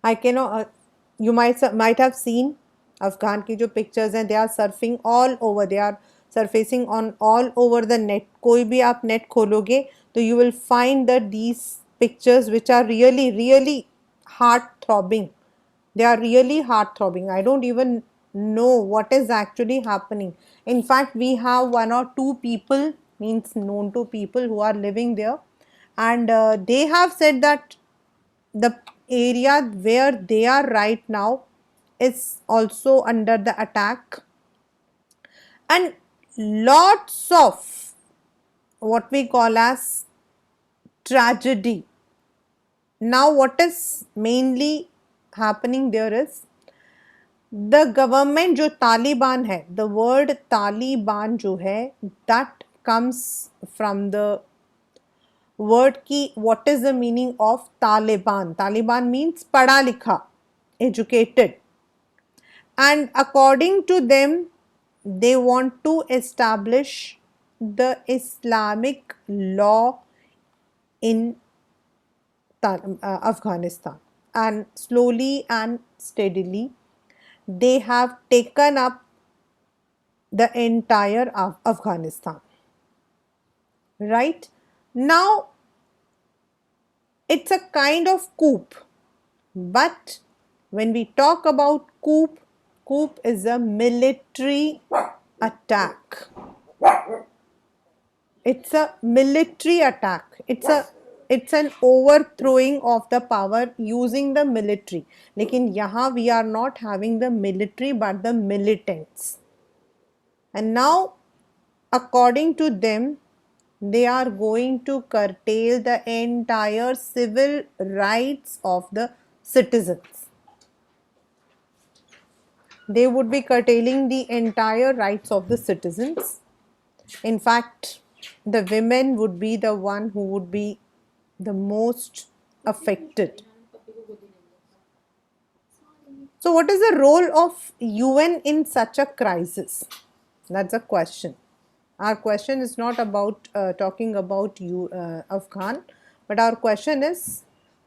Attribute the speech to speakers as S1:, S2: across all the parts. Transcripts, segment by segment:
S1: I cannot. You might have seen Afghan की जो pictures हैं, they are surfing all over. They are surfacing on all over the net. कोई भी आप net खोलोगे तो you will find that these pictures which are really heart throbbing. They are really heart throbbing. I don't even know what is actually happening. In fact, we have one or two people, means known to people who are living there, and they have said that the area where they are right now is also under the attack, and lots of what we call as tragedy. Now what is mainly happening there is the government जो तालिबान है, the word Taliban जो है, that comes from the word की what is the meaning of Taliban. Taliban means पढ़ा लिखा, educated, and according to them they want to establish the Islamic law in Afghanistan, and slowly and steadily they have taken up the entire Afghanistan. Right now, it's a kind of coup, but when we talk about coup is a military attack. It's a military attack. It's an overthrowing of the power using the military. लेकिन यहाँ we are not having the military but the militants. And now, according to them, they are going to curtail the entire civil rights of the citizens. They would be curtailing the entire rights of the citizens. In fact, the women would be the one who would be the most affected. So what is the role of UN in such a crisis? That's a question. Our question is not about talking about Afghan, but our question is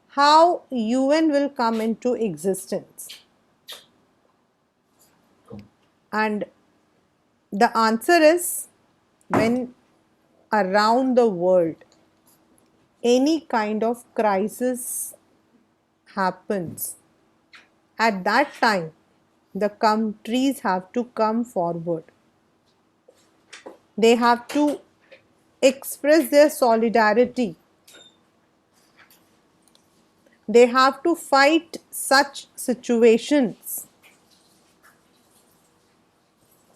S1: how UN will come into existence. And the answer is when around the world any kind of crisis happens, at that time the countries have to come forward. They have to express their solidarity. They have to fight such situations.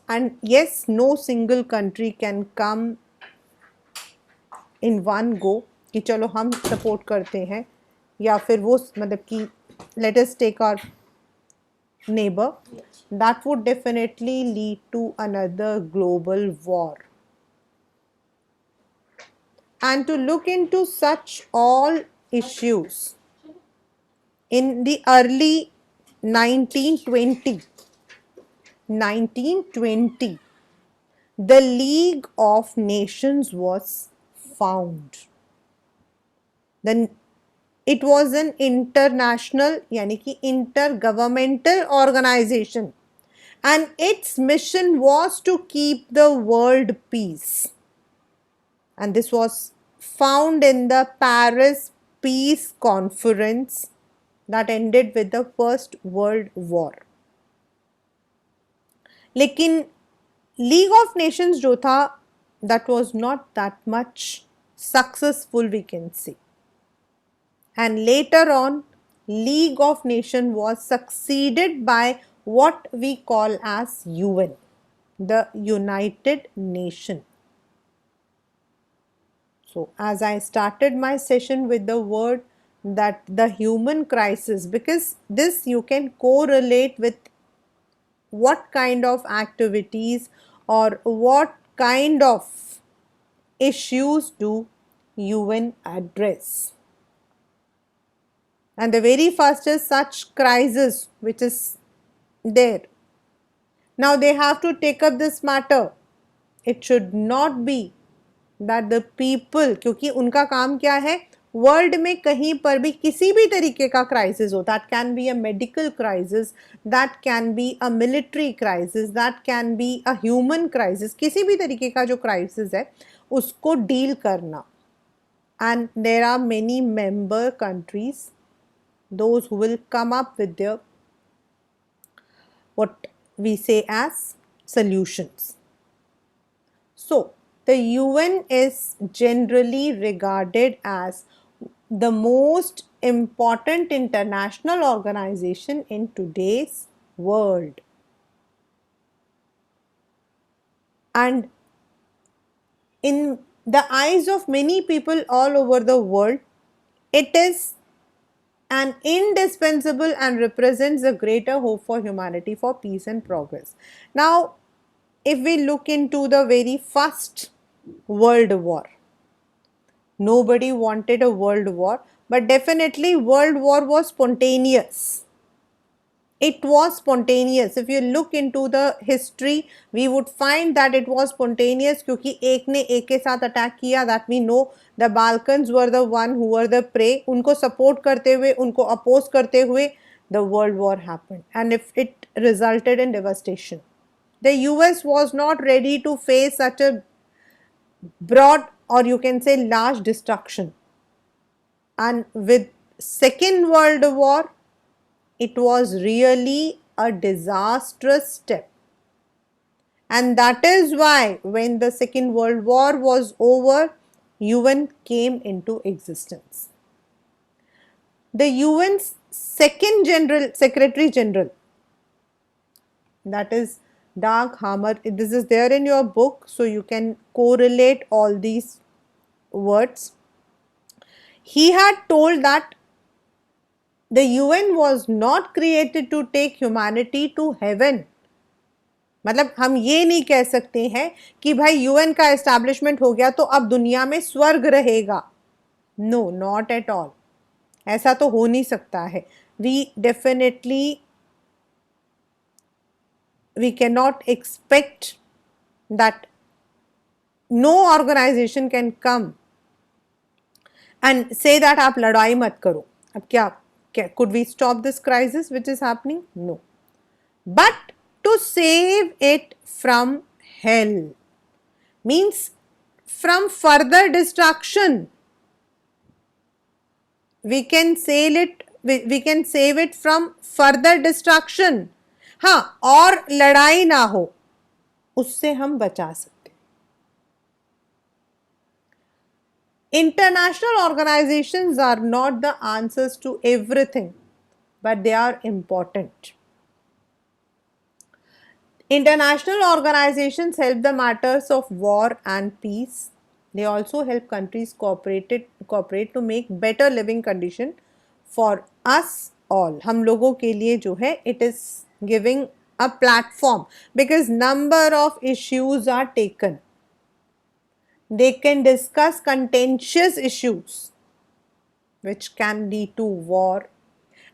S1: And yes, no single country can come in one go कि चलो हम support करते हैं, या फिर वो मतलब कि let us take our neighbor. That would definitely lead to another global war. And to look into such all issues in the early 1920, the League of Nations was found. Then it was an international यानी कि intergovernmental organization, and its mission was to keep the world peace. And this was found in the Paris Peace Conference that ended with the First World War. लेकिन League of Nations जो था, that was not that much successful, we can say. And later on, League of Nations was succeeded by what we call as UN, the United Nations. So as I started my session with the word that the human crisis, because this you can correlate with what kind of activities or what kind of issues do UN address. And the very first is such crisis which is there. Now they have to take up this matter. It should not be that the people, क्योंकि उनका काम क्या है, world में कहीं पर भी किसी भी तरीके का क्राइसिस हो, that can be a medical crisis, that can be a military crisis, that can be a human crisis, किसी भी तरीके का जो क्राइसिस है उसको डील करना. And there are many member countries, those who will come up with their what we say as solutions. So, the UN is generally regarded as the most important international organization in today's world. And in the eyes of many people all over the world, it is an indispensable and represents a greater hope for humanity for peace and progress. Now, if we look into the very first World War, nobody wanted a world war, but definitely World War was spontaneous. It was spontaneous. If you look into the history, we would find that it was spontaneous क्योंकि एक ने एक के साथ attack किया. That we know the Balkans were the one who were the prey. उनको support करते हुए, उनको oppose करते हुए the world war happened, and if it resulted in devastation. The US was not ready to face such a broad, or you can say large destruction. And with Second World War, it was really a disastrous step. And that is why when the Second World War was over, UN came into existence. The UN's second Secretary General, that is Dag Hammer, this is there in your book, so you can correlate all these words. He had told that the UN was not created to take humanity to heaven. मतलब हम ये नहीं कह सकते हैं कि भाई UN का एस्टैब्लिशमेंट हो गया तो अब दुनिया में स्वर्ग रहेगा. No, not at all. ऐसा तो हो नहीं सकता है. We definitely we cannot expect that no organization can come and say that आप लड़ाई मत करो. अब क्या could we stop this crisis which is happening? No. But to save it from hell means from further destruction. We can save it from further destruction. हाँ, और लड़ाई ना हो उससे हम बचा सकते. International organizations are not the answers to everything, but they are important. International organizations help the matters of war and peace. They also help countries cooperate to make better living condition for us all. हम लोगों के लिए जो है, it is giving a platform because number of issues are taken. They can discuss contentious issues which can lead to war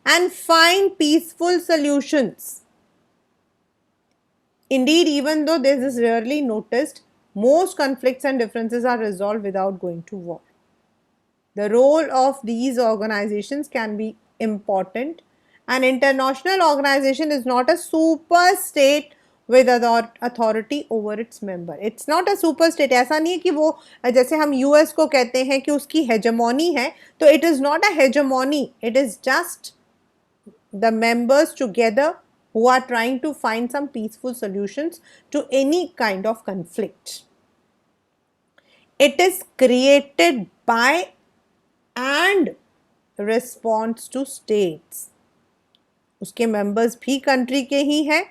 S1: and find peaceful solutions. Indeed, even though this is rarely noticed, most conflicts and differences are resolved without going to war. The role of these organizations can be important. An international organization is not a super state with authority over its member. It's not a super state. ऐसा नहीं है कि वो जैसे हम US को कहते हैं कि उसकी हेजेमोनी है, तो it is not a hegemony. It is just the members together who are trying to find some peaceful solutions to any kind of conflict. It is created by and responds to states. उसके members भी country के ही हैं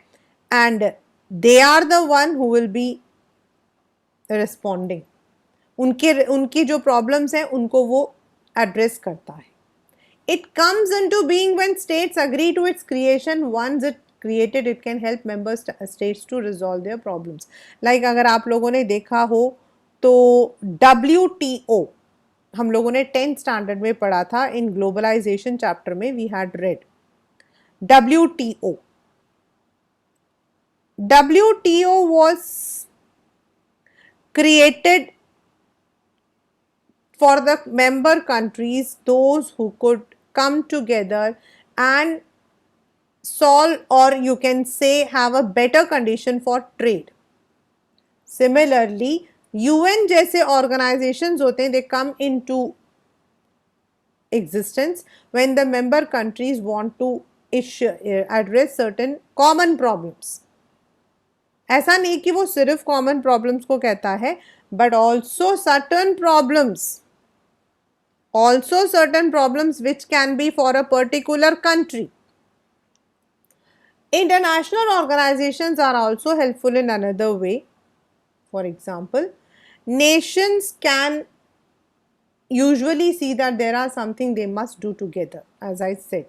S1: and they are the one who will be responding. उनकी जो problems हैं उनको वो address करता है. It comes into being when states agree to its creation. Once it created, it can help member states to resolve their problems. Like अगर आप लोगों ने देखा हो तो WTO हम लोगों ने 10th standard में पढ़ा था. In globalization chapter में we had read WTO. WTO was created for the member countries, those who could come together and solve, or you can say have a better condition for trade. Similarly, UN जैसे organizations होते हैं, they come into existence when the member countries want to address certain common problems. ऐसा नहीं कि वो सिर्फ common problems को कहता है, but also certain problems which can be for a particular country. International organizations are also helpful in another way. For example, nations can usually see that there are something they must do together, as I said.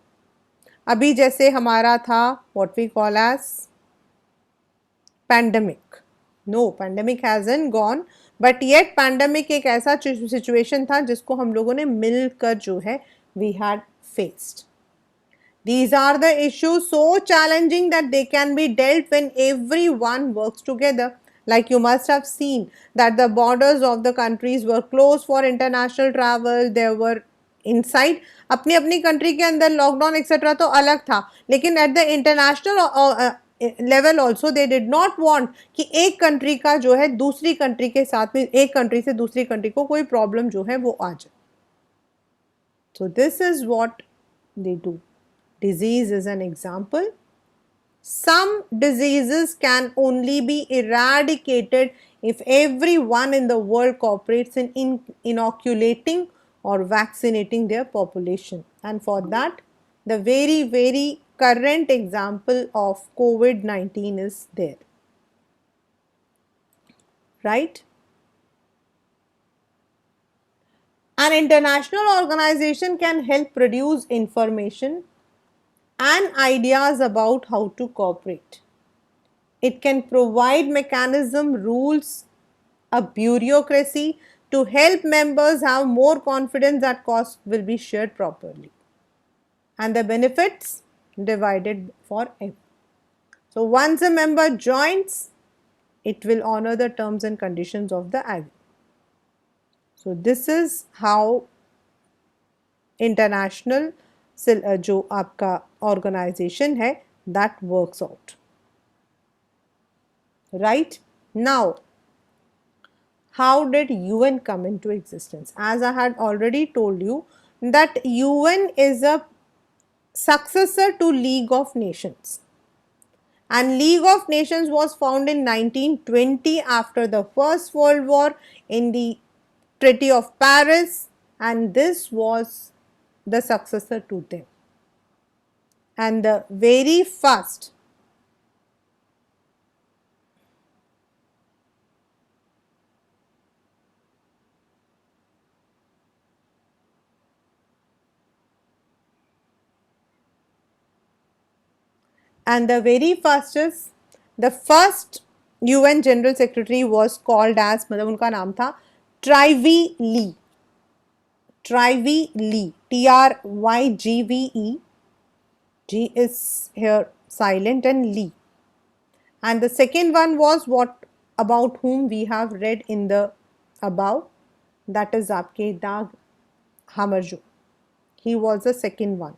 S1: अभी जैसे हमारा था what we call as pandemic. No, pandemic hasn't gone, but yet pandemic एक ऐसा situation था जिसको हम लोगों ने मिलकर जो है we had faced. These are the issues so challenging that they can be dealt when everyone works together. Like you must have seen that the borders of the countries were closed for international travel. There were inside अपनी अपनी country के अंदर lockdown etc. तो अलग था, लेकिन at the international level also they did not want कि एक कंट्री का जो है दूसरी कंट्री के साथ में, एक कंट्री से दूसरी कंट्री को कोई प्रॉब्लम जो है वो आ जाए. So this is what they do. Disease is an example. Some diseases can only be eradicated if everyone in the world cooperates in inoculating or vaccinating their population. And for that, the very current example of COVID-19 is there. Right? An international organization can help produce information and ideas about how to cooperate. It can provide mechanism, rules, a bureaucracy to help members have more confidence that costs will be shared properly and the benefits divided for everyone. So once a member joins, it will honor the terms and conditions of the agreement. So this is how international जो आपका organization है that works out. Right? Now, how did UN come into existence? As I had already told you that UN is a successor to League of Nations. And League of Nations was found in 1920 after the First World War in the Treaty of Paris, and this was the successor to them. And the very first the first UN General Secretary was called as, मतलब उनका नाम था Trygve Lie. Trygve Lie, Trygve, G is here silent, and Lie. And the second one was what about whom we have read in the above, that is आपके Dag Hammarskjöld. He was the second one.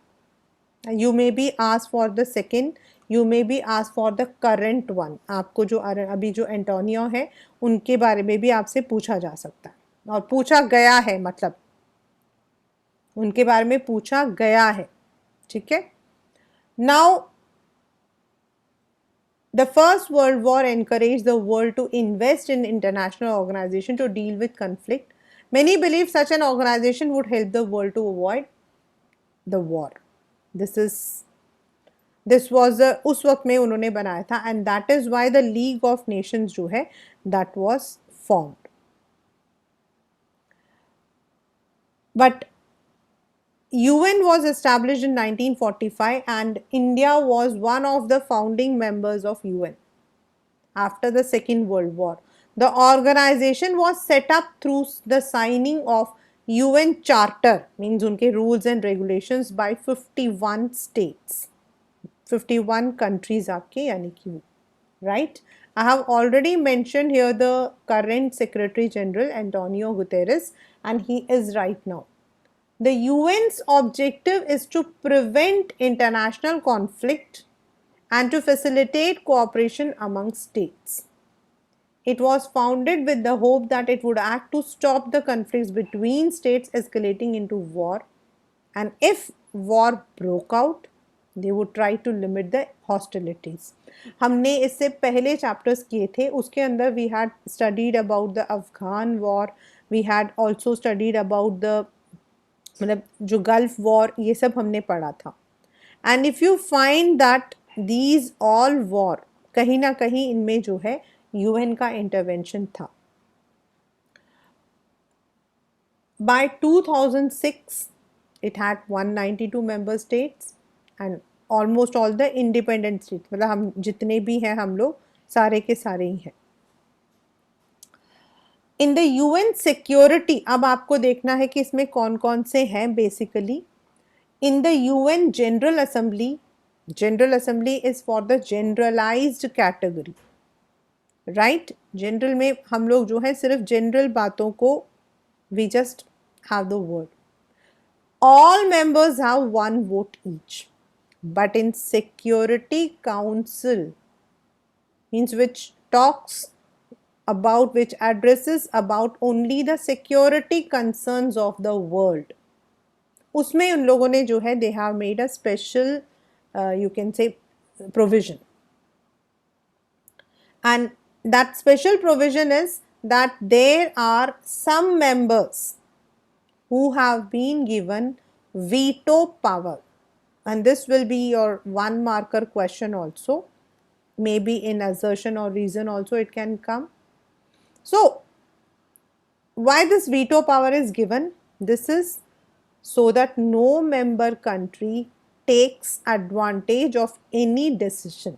S1: You may be asked for the second, you may be asked for the current one. आपको जो अभी जो Antonio है उनके बारे में भी आपसे पूछा जा सकता है, और पूछा गया है, मतलब उनके बारे में पूछा गया है. ठीक है. Now, the First World War encouraged the world to invest in international organization to deal with conflict. Many believe such an organization would help the world to avoid the war. This was उस वक्त में उन्होंने बनाया था, and that is why the League of Nations जो है that was formed. But UN was established in 1945 and India was one of the founding members of UN after the Second World War. The organization was set up through the signing of UN Charter, means उनके rules and regulations, by 51 states, 51 countries आपके यानी कि, right? I have already mentioned here the current Secretary General Antonio Guterres, and he is right now. The UN's objective is to prevent international conflict and to facilitate cooperation among states. It was founded with the hope that it would act to stop the conflicts between states escalating into war, and if war broke out, they would try to limit the hostilities. हमने इससे पहले chapters किए थे, उसके अंदर we had studied about the Afghan war, we had also studied about the मतलब जो gulf war, ये सब हमने पढ़ा था. And if you find that these all war कहीं ना कहीं इनमें जो है यूएन का इंटरवेंशन था. By 2006 it had 192 member states and almost all the independent states. मतलब हम जितने भी हैं हम लोग सारे के सारे ही हैं. इन द यूएन सिक्योरिटी, अब आपको देखना है कि इसमें कौन कौन से हैं basically. In the UN general assembly is for the generalized category, right. General में हम लोग जो है सिर्फ जनरल बातों को we just have the word. All members have one vote each, but in security council means which talks about which addresses about only the security concerns of the world, उसमें उन लोगों ने जो है they have made a special you can say provision, and that special provision is that there are some members who have been given veto power, and this will be your one marker question also, maybe in assertion or reason also it can come. So, why this veto power is given? This is so that no member country takes advantage of any decision.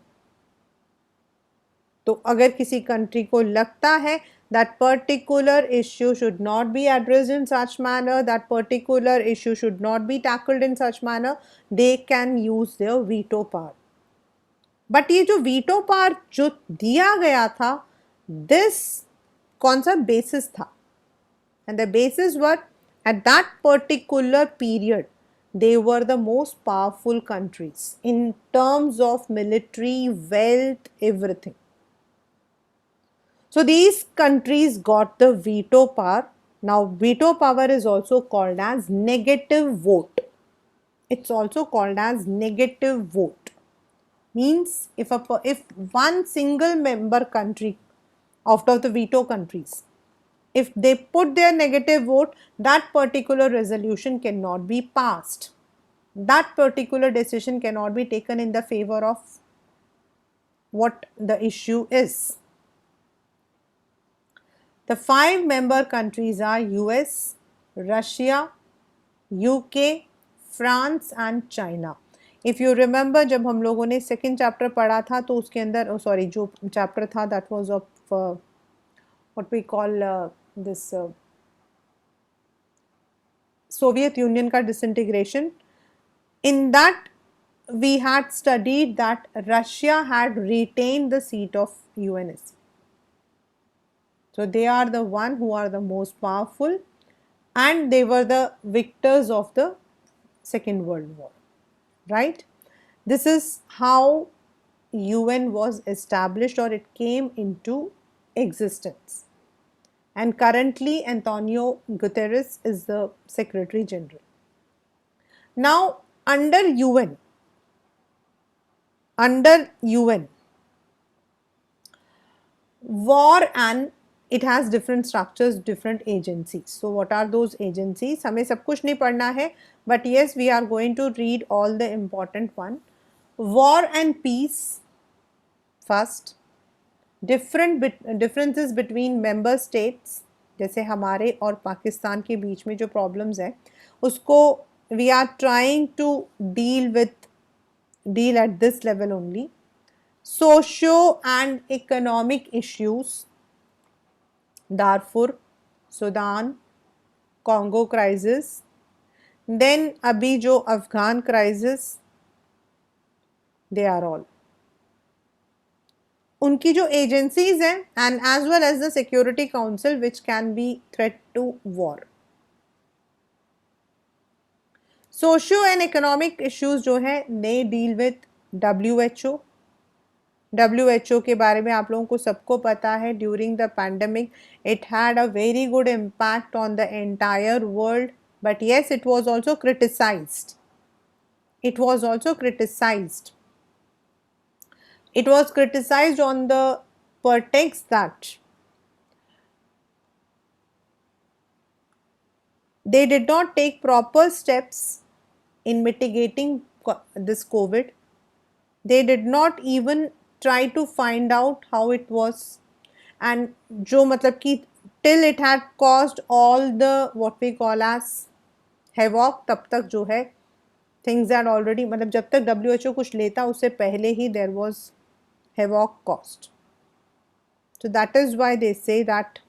S1: तो अगर किसी country को लगता है that particular issue should not be addressed in such manner, that particular issue should not be tackled in such manner, they can use their veto power. But ये जो veto power जो दिया गया था, this कौन सा basis था? And the basis were at that particular period they were the most powerful countries in terms of military, wealth, everything. So these countries got the veto power. Now veto power is also called as negative vote. It's also called as negative vote. Means if one single member country out of the veto countries, if they put their negative vote, that particular resolution cannot be passed. That particular decision cannot be taken in the favor of what the issue is. The 5 member countries are US, Russia, UK, France and China. If you remember, जब हम लोगों ने second chapter पढ़ा था तो उसके अंदर जो chapter था that was of what we call this Soviet Union का disintegration. In that we had studied that Russia had retained the seat of UNSC. So they are the one who are the most powerful, and they were the victors of the Second World War, right? This is how UN was established, or it came into existence. And currently Antonio Guterres is the Secretary General. Now under UN, war and it has different structures, different agencies. So what are those agencies? हमें सब कुछ नहीं पढ़ना है, but yes, we are going to read all the important one. War and peace first. differences between member states, जैसे हमारे और पाकिस्तान के बीच में जो problems है उसको we are trying to deal at this level only. Socio and economic issues, Darfur, Sudan, Congo crisis, then अभी जो Afghan crisis, they are all. उनकी जो एजेंसीज हैं and as well as the security council which can be threat to war. Socio and economic issues जो है they deal with WHO. WHO के बारे में आप लोगों को सबको पता है. During the pandemic it had a very good impact on the entire world, but yes it was also criticised. It was also criticized. It was criticized on the pretext that they did not take proper steps in mitigating this COVID. They did not even try to find out how it was, and जो मतलब कि till it had caused all the what we call as havoc, तब तक जो है things had already मतलब जब तक WHO कुछ लेता उससे पहले ही there was havoc caused. So that is why they say that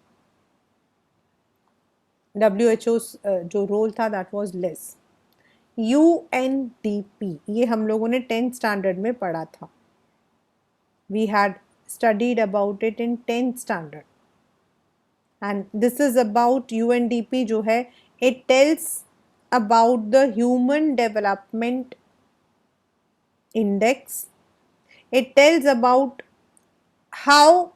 S1: WHO's जो रोल था that was less. UNDP ये हम लोगों ने 10th स्टैंडर्ड में पढ़ा था. We had studied about it in 10th standard. And this is about UNDP जो है it tells about the Human Development Index. It tells about how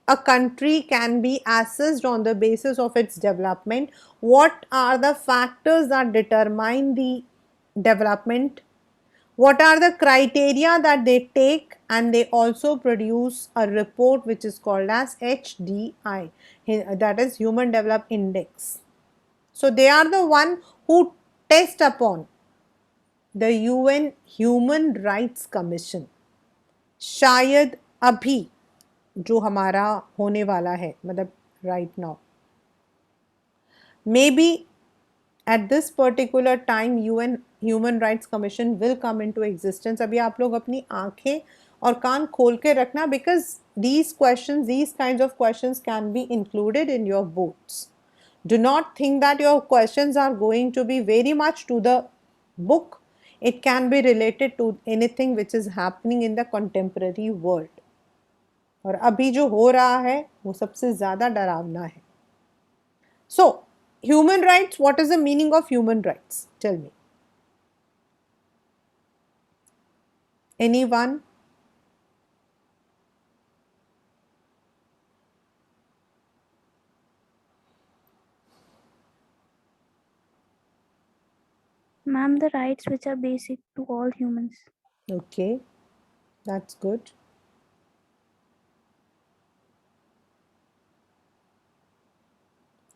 S1: a country can be assessed on the basis of its development. What are the factors that determine the development? What are the criteria that they take? And they also produce a report which is called as HDI, that is Human Development Index. So they are the one who test upon the UN Human Rights Commission. शायद अभी जो हमारा होने वाला है मतलब right now, maybe at this particular time UN Human Rights Commission will come into existence. अभी आप लोग अपनी आंखें और कान खोल के रखना, because these questions, these kinds of questions can be included in your boards. Do not think that your questions are going to be very much to the book. It can be related to anything which is happening in the contemporary world. और अभी जो हो रहा है वो सबसे ज़्यादा डरावना है. So, human rights, what is the meaning of human rights? Tell me. Anyone?
S2: Ma'am, the rights which are basic to all humans.
S1: Okay, that's good.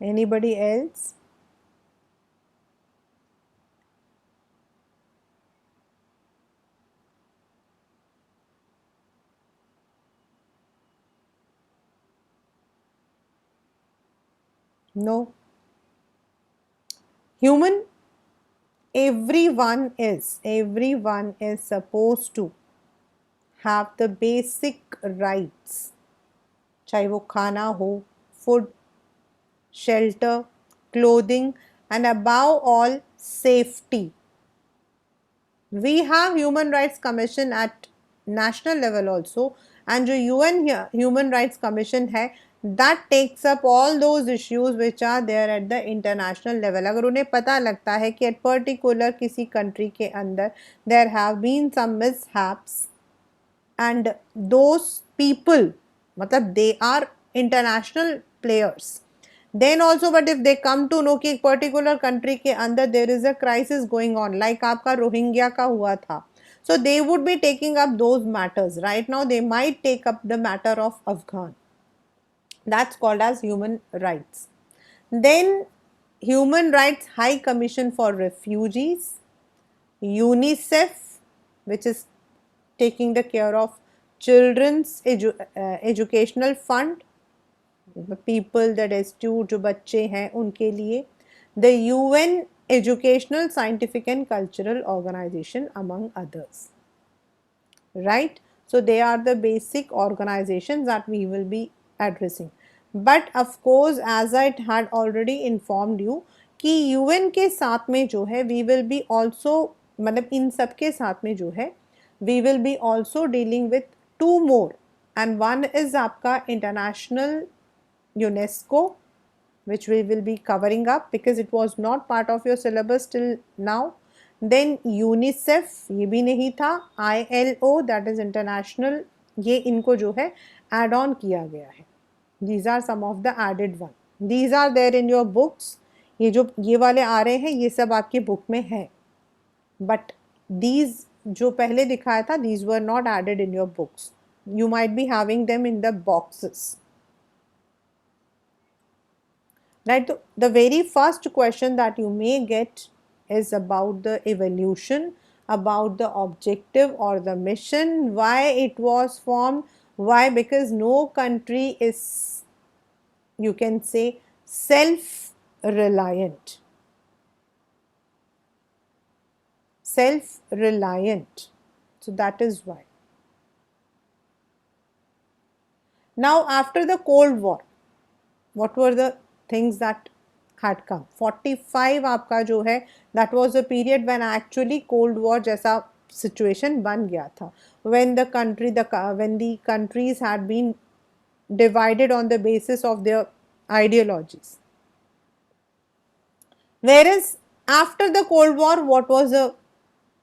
S1: Anybody else? No. Human, everyone is supposed to have the basic rights. चाहे वो खाना हो, food, shelter, clothing, and above all, safety. We have Human Rights Commission at national level also, and जो UN Human Rights Commission है, that takes up all those issues which are there at the international level. अगर उन्हें पता लगता है कि at particular किसी country के अंदर there have been some mishaps and those people मतलब they are international players, then also but if they come to know कि एक particular country के अंदर there is a crisis going on, like आपका Rohingya का हुआ था, so they would be taking up those matters. Right now they might take up the matter of Afghan. That's called as human rights. Then Human Rights High Commission for Refugees, UNICEF, which is taking the care of children's educational fund, people, the destitute जो बच्चे हैं उनके लिए, the UN Educational, Scientific and Cultural Organization among others. Right? So they are the basic organizations that we will be addressing. But of course, as I had already informed you कि UN के साथ में जो है we will be also मतलब इन सब के साथ में जो है we will be also dealing with two more and one is आपका international UNESCO, which we will be covering up because it was not part of your syllabus till now. Then UNICEF, ये भी नहीं था. ILO, that is international, ये इनको जो है add on किया गया है. These are some of the added one. These are there in your books. ये वाले आ रहे हैं, ये सब आपके बुक में है. But these जो पहले दिखाया था, these were not added in your books. You might be having them in the boxes. Right? The very first question that you may get is about the evolution, about the objective or the mission, why it was formed. Why? Because no country is, you can say, self-reliant. Self-reliant. So that is why. Now after the Cold War, what were the things that had come? 45 आपका जो है, that was a period when actually Cold War जैसा situation बन गया था. When the countries had been divided on the basis of their ideologies. Whereas after the Cold War, what was the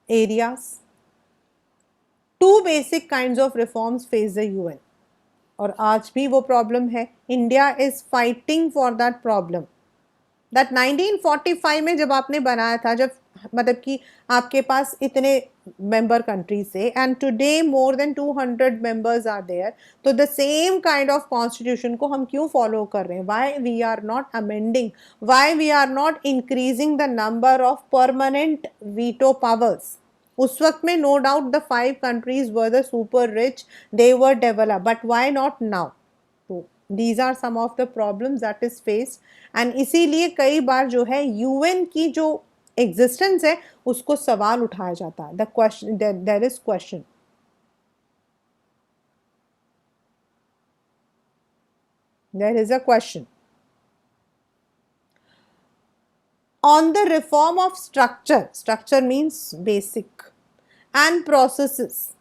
S1: areas? Two basic kinds of reforms face the UN. और आज भी वो problem है. India is fighting for that problem. That 1945 में जब आपने बनाया था, जब मतलब कि आपके पास इतने मेंबर कंट्रीज थे, and today more than 200 members are there, तो the same kind of constitution को हम क्यों फॉलो कर रहे हैं? Why we are not amending? Why we are not increasing the number of permanent veto powers? उस वक्त में no doubt the 5 countries were the super rich, they were develop, but why not now? तो these are some of the problems that is faced, and इसीलिए कई बार जो है UN की जो एग्जिस्टेंस है उसको सवाल उठाया जाता है. The question, there is question. There is a question on the reform of structure. Structure means basic and processes.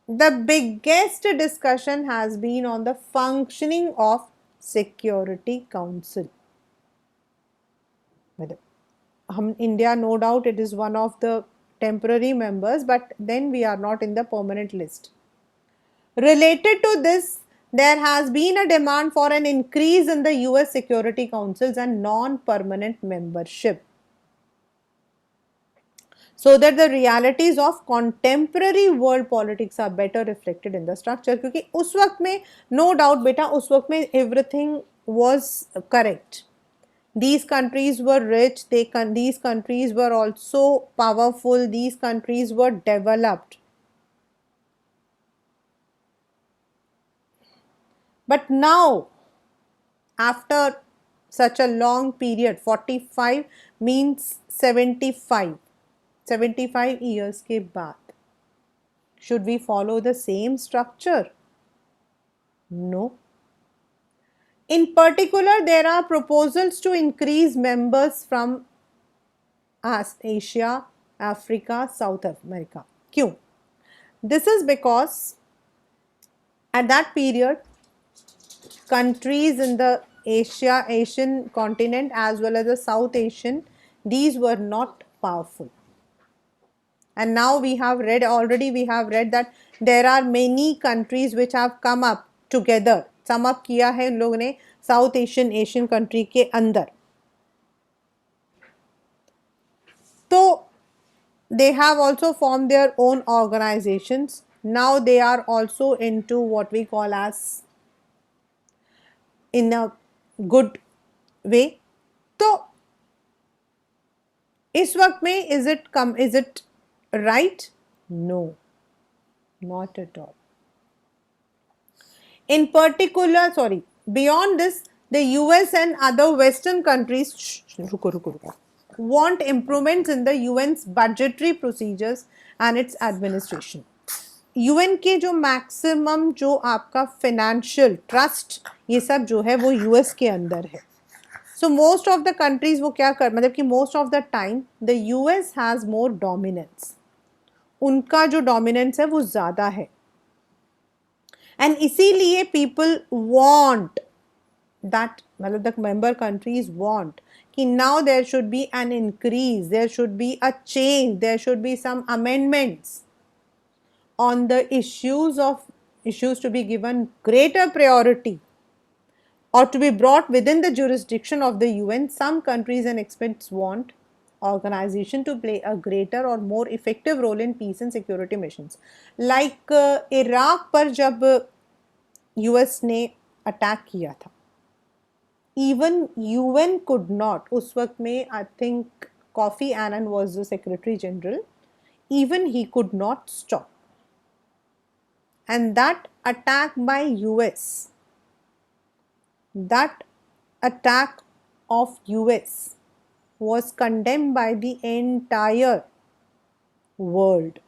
S1: The biggest discussion has been on the functioning of Security Council. हम India, no doubt it is one of the temporary members, but then we are not in the permanent list. Related to this, there has been a demand for an increase in the US Security Councils and non-permanent membership, so that the realities of contemporary world politics are better reflected in the structure. क्योंकि उस वक्त में no doubt बेटा, उस वक्त में everything was correct. These countries were rich, these countries were also powerful, these countries were developed. But now, after such a long period, 45 means 75 years के बाद, should we follow the same structure? No. In particular, there are proposals to increase members from Asia, Africa, South America. क्यों? This is because at that period, countries in the Asian continent as well as the South Asian, these were not powerful. And now we have read that there are many countries which have come up together. Sum up किया है इन लोगों ने South Asian country के अंदर. So they have also formed their own organizations. Now they are also into what we call as in a good way. तो इस वक्त में is it right? No, not at all. In particular, beyond this, the US and other Western countries want improvements in the UN's budgetary procedures and its administration. UN के जो maximum जो आपका financial trust ये सब जो है वो US के अंदर है. So most of the countries वो क्या कर मतलब कि most of the time the US has more dominance. उनका जो dominance है वो ज़्यादा है. एंड इसीलिए पीपल वांट that मतलब the member countries want कि now there should be an increase, there should be a change, there should be some amendments on the issues to be given greater priority or to be brought within the jurisdiction of the UN. Some countries and experts want organization to play a greater or more effective role in peace and security missions. Like Iraq पर जब US ने attack किया था, even UN could not, उस वक्त में I think Kofi Annan was the Secretary General, even he could not stop. And that attack by US, that attack of US was condemned by the entire world.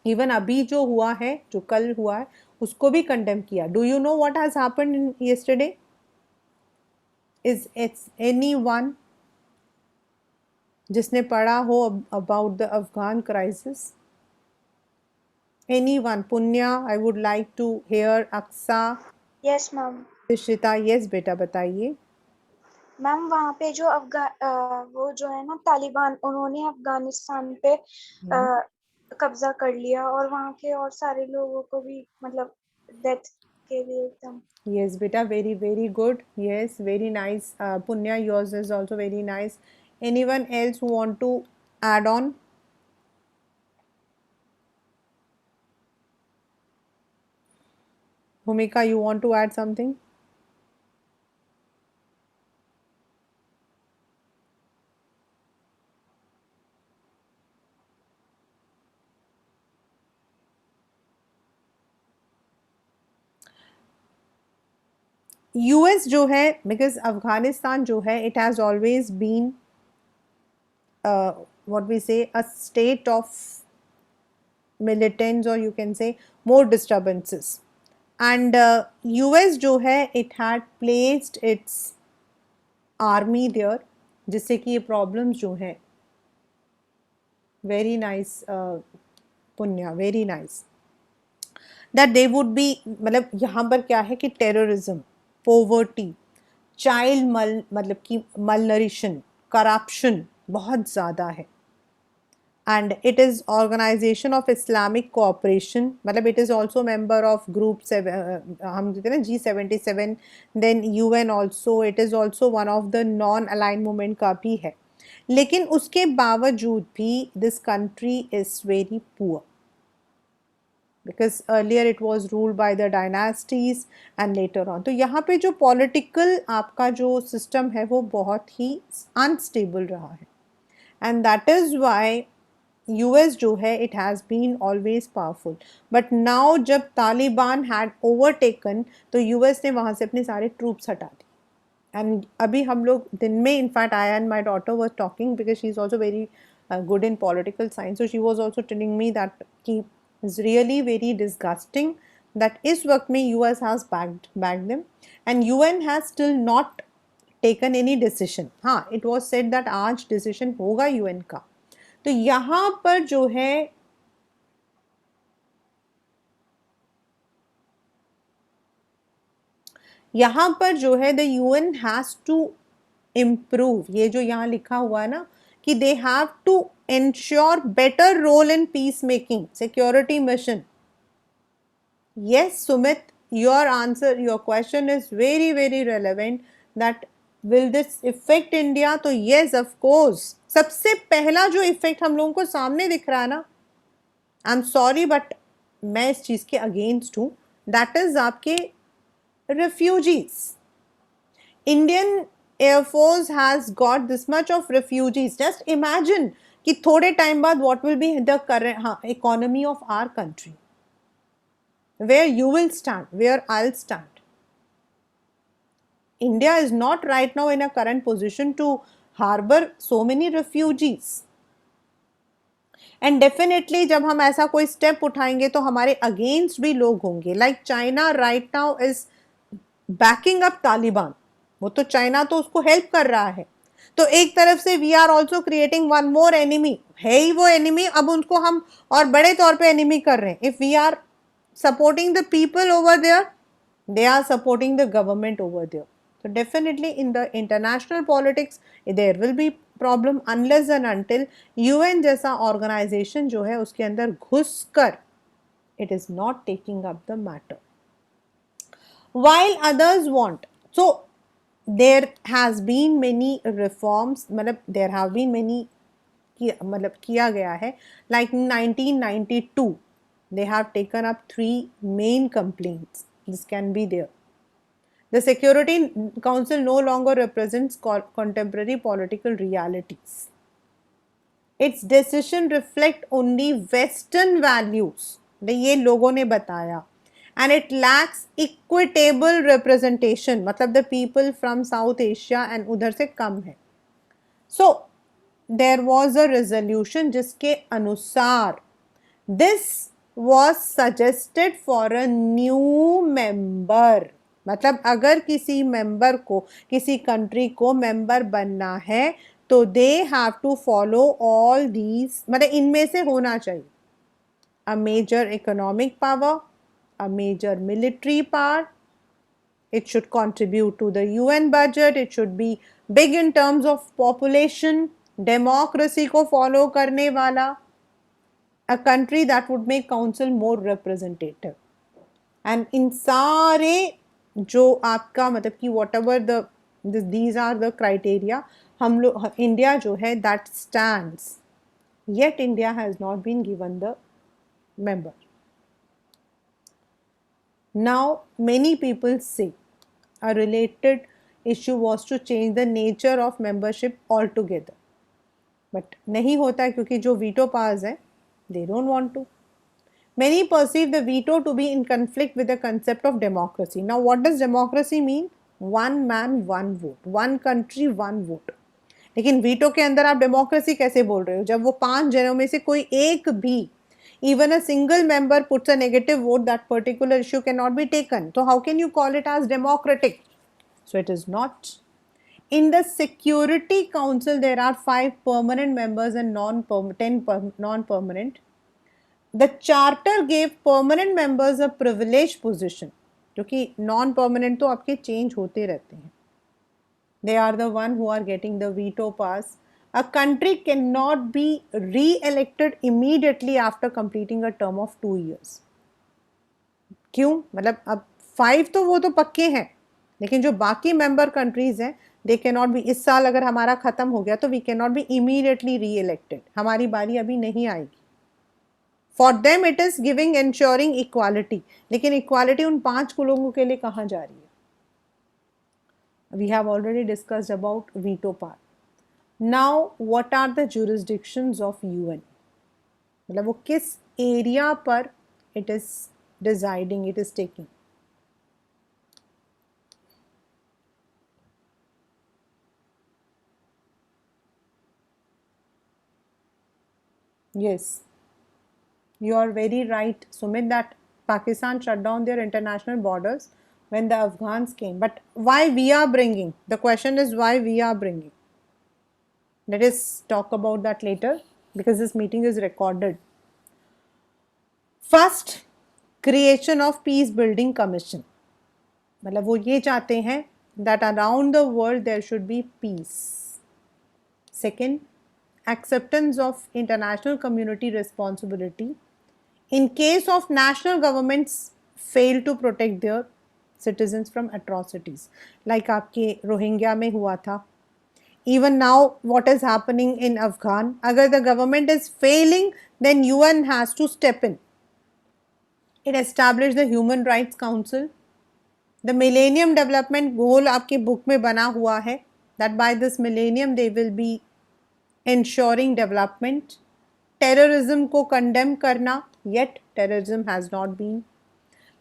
S1: Even अभी जो हुआ है, जो कल हुआ है, उसको भी condemn किया. Do you know what has happened yesterday? Is it's anyone जिसने पढ़ा हो about the Afghan crisis? Anyone? Punya, I would like to hear. Aksa,
S3: yes ma'am.
S1: Ishita, yes बेटा बताइए.
S3: मैम वहाँ पे जो वो जो है ना तालिबान, उन्होंने अफगानिस्तान पे कब्जा कर लिया और वहाँ के और सारे लोगों को भी मतलब डेथ के लिए एकदम.
S1: Yes beta, very very good. Yes, very nice. Punya, yours is also very nice. Anyone else who want to add on? Bhumika, you want to add something? US जो है, because Afghanistan जो है, it has always been what we say a state of militants, or you can say more disturbances. And US जो है, it had placed its army there, जिससे कि ये problems जो हैं, very nice Punya, very nice, that they would be, मतलब यहाँ पर क्या है कि terrorism, poverty, child मतलब कि malnutrition, corruption बहुत ज़्यादा है. And it is Organization of Islamic Cooperation, मतलब it is also member of group 7, हम कहते हैं ना G77, then UN also, it is also one of the non-aligned movement का भी है. लेकिन उसके बावजूद भी this country is very poor, because earlier it was ruled by the dynasties and later on. तो यहाँ पे जो political आपका जो system है वो बहुत ही unstable रहा है. And that is why US जो है, it has been always powerful. But now जब तालिबान had overtaken, तो US ने वहाँ से अपने सारे troops हटा दिए. And अभी हम लोग दिन में, in fact I and my daughter were talking, because she is also very good in political science, so she was also telling me that कि is really very disgusting that इस वक्त में US has backed them, and UN has still not taken any decision. हाँ, it was said that आज decision होगा UN का. तो यहाँ पर जो है the UN has to improve. ये जो यहाँ लिखा हुआ है ना कि they have to ensure better role in peacemaking, security mission. Yes, Sumit, your question is very very relevant, that will this affect India? तो yes, of course. सबसे पहला जो इफेक्ट हम लोगों को सामने दिख रहा है ना, आई एम सॉरी बट मैं इस चीज के अगेंस्ट हूं, दैट इज आपके refugees. Indian Air Force has got this much of refugees. Just imagine कि थोड़े टाइम बाद what will be the current economy of our country, where you will stand, where I'll stand. India is not right now in a current position to harbor so many refugees. And definitely जब हम ऐसा कोई step उठाएंगे तो हमारे against भी लोग होंगे. Like China right now is banking up Taliban. वो तो चाइना तो उसको हेल्प कर रहा है. तो एक तरफ से we are also creating one more enemy. है ही वो एनिमी, अब उनको हम और बड़े तौर पे एनिमी कर रहे हैं. If we are supporting the people over there, they are supporting the government over there. So definitely in the international politics there will be problem unless and until UN जैसा organization जो है उसके अंदर घुसकर it is not taking up the matter. While others want, so there has been many reforms, मतलब there have been many मतलब किया गया है, like 1992 they have taken up 3 main complaints. This can be there. The Security Council no longer represents contemporary political realities. Its decision reflect only Western values, ये लोगों ने बताया, and it lacks equitable representation, मतलब the people from South Asia and उधर से कम है. So there was a resolution जिसके अनुसार this was suggested for a new member, मतलब अगर किसी मेंबर को, किसी कंट्री को मेंबर बनना है तो they have to follow all these, मतलब इनमें से होना चाहिए a major economic power, a major military power, it should contribute to the UN budget, it should be big in terms of population, democracy को follow करने वाला, a country that would make council more representative. And इन सारे जो आपका मतलब कि whatever these are the criteria, हम लोग इंडिया जो है that stands, yet India has not been given the member. Now many people say a related issue was to change the nature of membership altogether, but नहीं होता है क्योंकि जो veto powers है they don't want to. Many perceive the veto to be in conflict with the concept of democracy. Now what does democracy mean? One man one vote, one country one vote. लेकिन veto के अंदर आप democracy कैसे बोल रहे हो जब वो 5 जनों में से कोई एक भी, even a single member puts a negative vote, that particular issue cannot be taken. So how can you call it as democratic? So it is not. In the Security Council there are 5 permanent members and 10 non-permanent. The charter gave permanent members a privileged position, क्योंकि non-permanent तो आपके change होते रहते हैं. They are the one who are getting the veto pass. A country cannot be re-elected immediately after completing a term of 2 years. क्यों? मतलब अब 5 तो वो तो पक्के हैं, लेकिन जो बाकी मेंबर कंट्रीज हैं they cannot be, इस साल अगर हमारा खत्म हो गया तो we cannot be immediately re-elected, हमारी बारी अभी नहीं आएगी. For them it is giving ensuring equality, लेकिन equality उन 5 लोगों के लिए कहाँ जा रही है? We have already discussed about veto power. Now what are the jurisdictions of UN? मतलब वो किस एरिया पर it is deciding, it is taking. Yes, you are very right, Sumit, that Pakistan shut down their international borders when the Afghans came. But why we are bringing? The question is why we are bringing. Let us talk about that later because this meeting is recorded. First, creation of peace building commission. मतलब वो ये चाहते हैं that around the world there should be peace. Second, acceptance of international community responsibility in case of national governments fail to protect their citizens from atrocities, like आपके Rohingya में हुआ था. Even now what is happening in Afghan, अगर the government is failing then UN has to step in. It established the Human Rights Council. The Millennium Development Goal आपके book में बना हुआ है that by this millennium they will be ensuring development. Terrorism को condemn करना, yet terrorism has not been.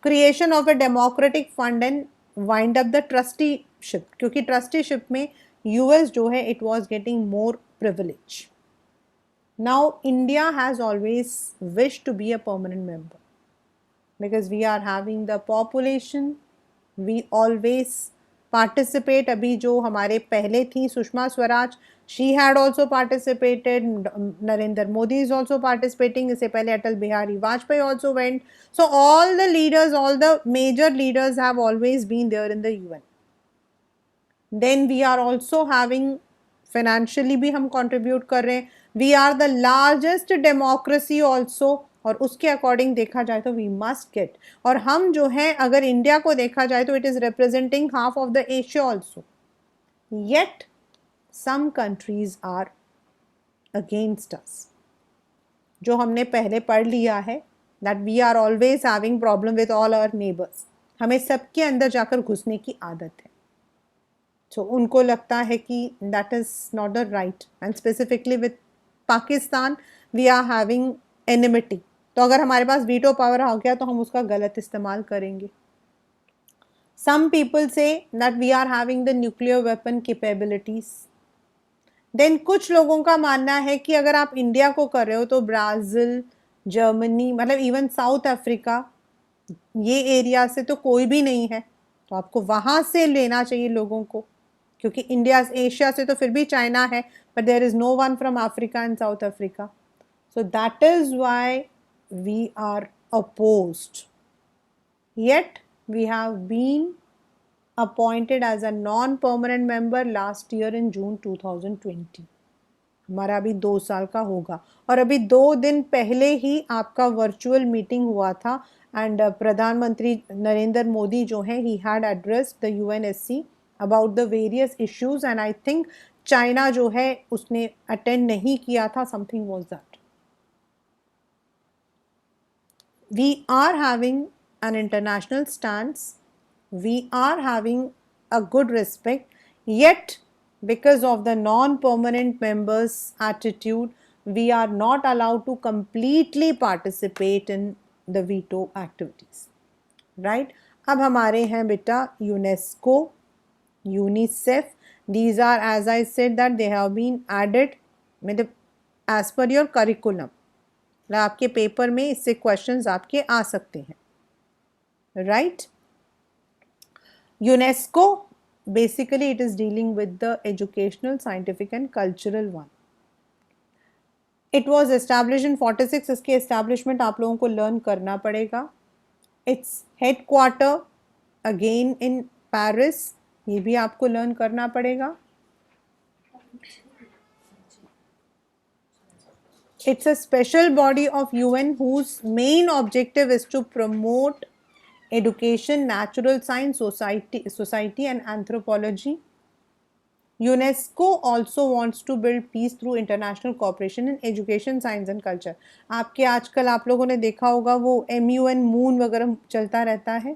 S1: Creation of a democratic fund and wind up the trusteeship, क्योंकि trusteeship में US जो है it was getting more privilege. Now India has always wished to be a permanent member because we are having the population, we always participate. अभी जो हमारे पहले थी Sushma Swaraj, she had also participated. Narendra Modi is also participating. इससे पहले Atal Bihari Vajpayee also went. So all the leaders, all the major leaders have always been there in the UN. Then we are also having, financially भी हम contribute कर रहे हैं. We are the largest democracy also, और उसके according देखा जाए तो वी मस्ट गेट. और हम जो है, अगर इंडिया को देखा जाए तो it is representing half of the Asia also. Yet some countries are against us. जो हमने पहले पढ़ लिया है that we are always having problem with all our neighbours. हमें सबके अंदर जाकर घुसने की आदत है. तो उनको लगता है कि that is not the right. And specifically with Pakistan we are having enmity. तो अगर हमारे पास वीटो पावर आ गया तो हम उसका गलत इस्तेमाल करेंगे. Some people say that we are having the nuclear weapon capabilities. Then कुछ लोगों का मानना है कि अगर आप इंडिया को कर रहे हो तो ब्राज़ील, जर्मनी, मतलब इवन साउथ अफ्रीका, ये एरिया से तो कोई भी नहीं है, तो आपको वहाँ से लेना चाहिए लोगों को. क्योंकि इंडिया, एशिया से तो फिर भी चाइना है, but there is no one from Africa and South Africa. So that is why we are opposed. Yet we have been appointed as a non-permanent member last year in June 2020. हमारा अभी 2 साल का होगा. और अभी 2 दिन पहले ही आपका वर्चुअल मीटिंग हुआ था. एंड प्रधानमंत्री नरेंद्र मोदी जो है, he had addressed the UNSC about the various issues. and I think China जो है उसने अटेंड नहीं किया था. something was that. We are having an international stance, we are having a good respect, yet because of the non-permanent members attitude, we are not allowed to completely participate in the veto activities, right? अब हमारे हैं बेटा UNESCO, UNICEF. these are, as I said, that they have been added मतलब as per your curriculum. आपके paper में इससे questions आपके आ सकते हैं, right? UNESCO basically it is dealing with the educational, scientific and cultural one. It was establish in 46. इसके establishment आप लोगों को लर्न करना पड़ेगा. Its head quarter again in Paris, ये भी आपको लर्न करना पड़ेगा. It's a special body of UN whose main objective is to promote education, natural science, society and anthropology. UNESCO also wants to build peace through international cooperation in education, science and culture. आपके आजकल आप लोगों ने देखा होगा वो MUN moon वगैरह चलता रहता है.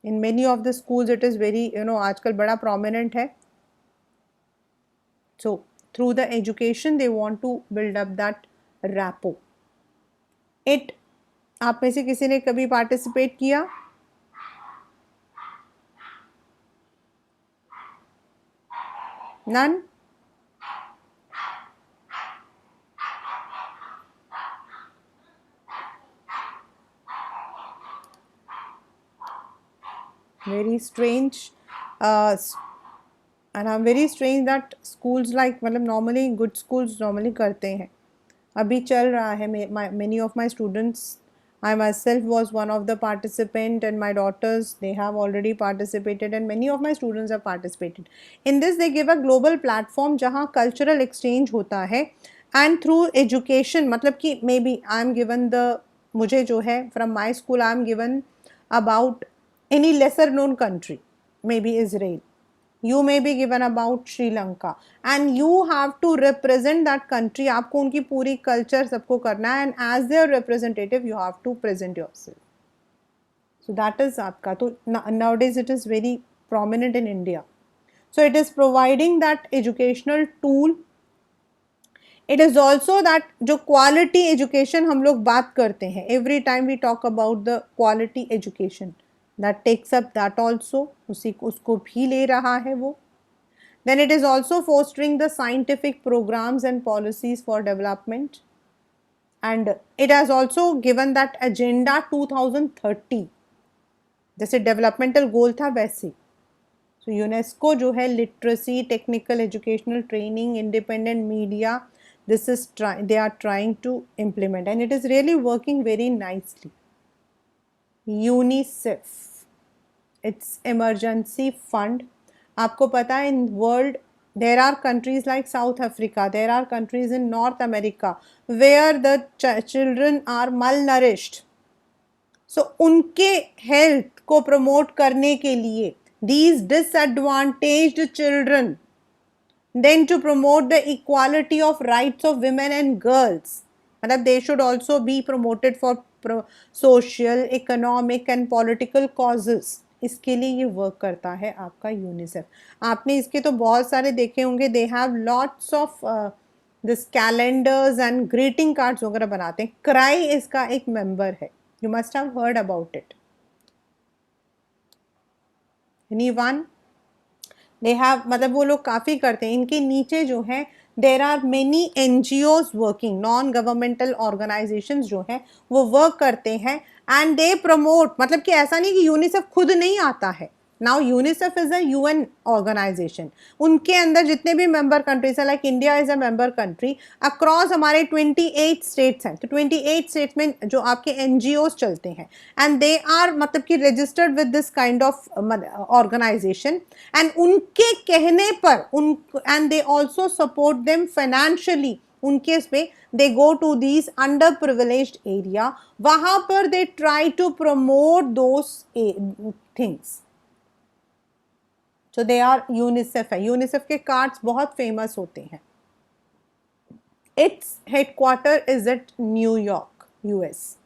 S1: In many of the schools it is very, आजकल बड़ा prominent है. So through the education they want to build up that rapport. It, आप में से किसी ने कभी पार्टिसिपेट किया? None? Very strange. And I'm very strange that schools like, मतलब normally good schools normally करते हैं. अभी चल रहा है. Many of my students, I myself was one of the participant, and my daughters, they have already participated, and many of my students have participated. In this they give a global platform जहाँ cultural exchange होता है, and through education, मतलब कि maybe I am given the, मुझे जो है from my school I am given about any lesser known country, maybe Israel. You may be given about Sri Lanka, and you have to represent that country. आपको उनकी पूरी culture सबको करना है, and as their representative you have to present yourself. So that is आपका. तो nowadays it is very prominent in India. So it is providing that educational tool. It is also that जो quality education हम लोग बात करते हैं, every time we talk about the quality education, that takes up that also, उसको भी ले रहा है वो. Then it is also fostering the scientific programs and policies for development, and it has also given that agenda 2030. जैसे developmental गोल था वैसे। सो UNESCO जो है literacy, technical educational training, independent media, this is they are trying to implement and it is really working very nicely. UNICEF, it's emergency fund. आपको पता है in world there are countries like South Africa, there are countries in North America where the children are malnourished. So उनके health को promote करने के लिए these disadvantaged children, then to promote the equality of rights of women and girls, मतलब they should also be promoted for social, economic and political causes. इसके लिए ये work करता है आपका यूनिसेफ. आपने इसके तो बहुत सारे देखे होंगे. They have lots of this calendars and greeting cards वगैरह बनाते हैं. क्राई इसका एक मेंबर है. You must have heard about it. Anyone? They have, मतलब वो लोग काफ़ी करते हैं. इनके नीचे जो है there are many NGOs working, non governmental organisations जो हैं वो वर्क करते हैं एंड दे प्रमोट. मतलब कि ऐसा नहीं कि यूनिसेफ खुद नहीं आता है. Now UNICEF is a UN organisation. उनके अंदर जितने भी मेंबर कंट्रीज हैं, like India is a member country, across हमारे 28 स्टेट्स हैं. तो 28 स्टेट्स में जो आपके NGOs चलते हैं एंड दे आर मतलब कि registered with this kind of organisation and उनके कहने पर उन and they also support them financially. उनके पे they go to these underprivileged area, वहां पर they try to promote those things. So they are UNICEF है. UNICEF के कार्ड्स बहुत फेमस होते हैं. Its headquarter is at New York, US.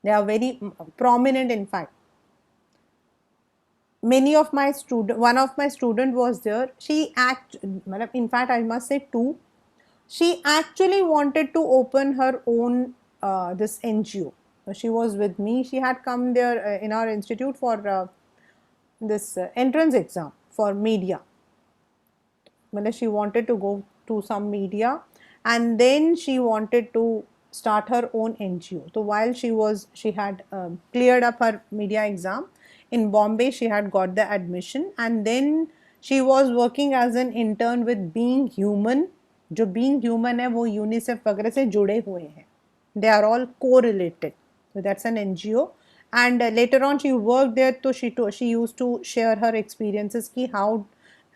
S1: They are very prominent in fact. Many of my student, one of my student was there. She in fact I must say two. She actually wanted to open her own this NGO. She was with me. She had come there in our institute for this entrance exam for media. She wanted to go to some media and then she wanted to start her own NGO. So while she had cleared up her media exam in Bombay, she had got the admission and then she was working as an intern with Being Human. जो being human है वो UNICEF वगैरह से जुड़े हुए हैं. They are all को related. So that's an NGO and later on she work there. तो she use to share her experiences कि हाउ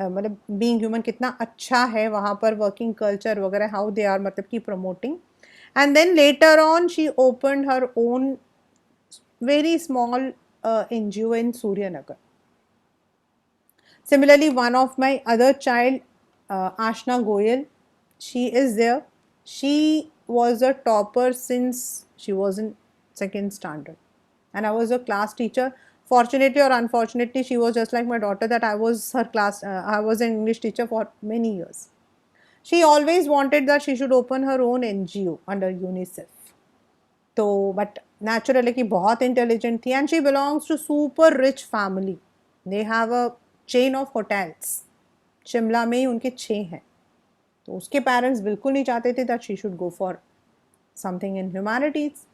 S1: मतलब बीइंग ह्यूमन कितना अच्छा है वहाँ पर, वर्किंग कल्चर वगैरह हाउ दे आर मतलब कि promoting. And then later on she opened her own very small NGO in Suryanagar. Similarly, one of my other child, Ashna Goyal, she is there. She was a topper since she was in 2nd standard and I was a class teacher. Fortunately or unfortunately, she was just like my daughter that I was her class, I was an English teacher for many years. She always wanted that she should open her own NGO under UNICEF. तो but naturally कि बहुत intelligent थी and she belongs to super rich family. They have a chain of hotels. Shimla में ही उनके 6 हैं. तो उसके parents बिल्कुल नहीं चाहते थे that she should go for something in humanities.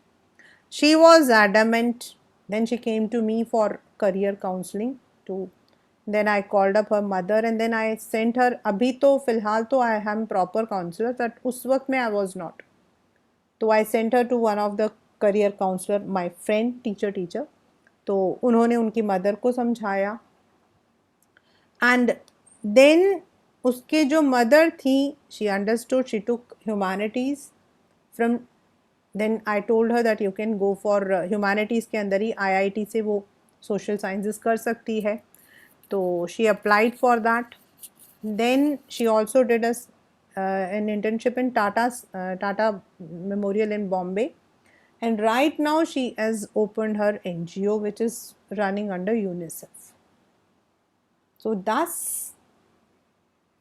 S1: She was adamant. Then she came to me for career counseling to. Then I called up her mother and then I sent her. अभी तो फिलहाल तो I am proper counselor, but उस वक्त में I was not. तो I sent her to one of the career counselor, my friend, teacher. तो उन्होंने उनकी मदर को समझाया and then उसके जो मदर थी, she understood, she took humanities from. Then I told her that you can go for humanities के अंदर ही IIT से वो social sciences कर सकती है. तो she applied for that. Then she also did an internship in Tata Memorial in Bombay. And right now she has opened her NGO which is running under UNICEF. So thus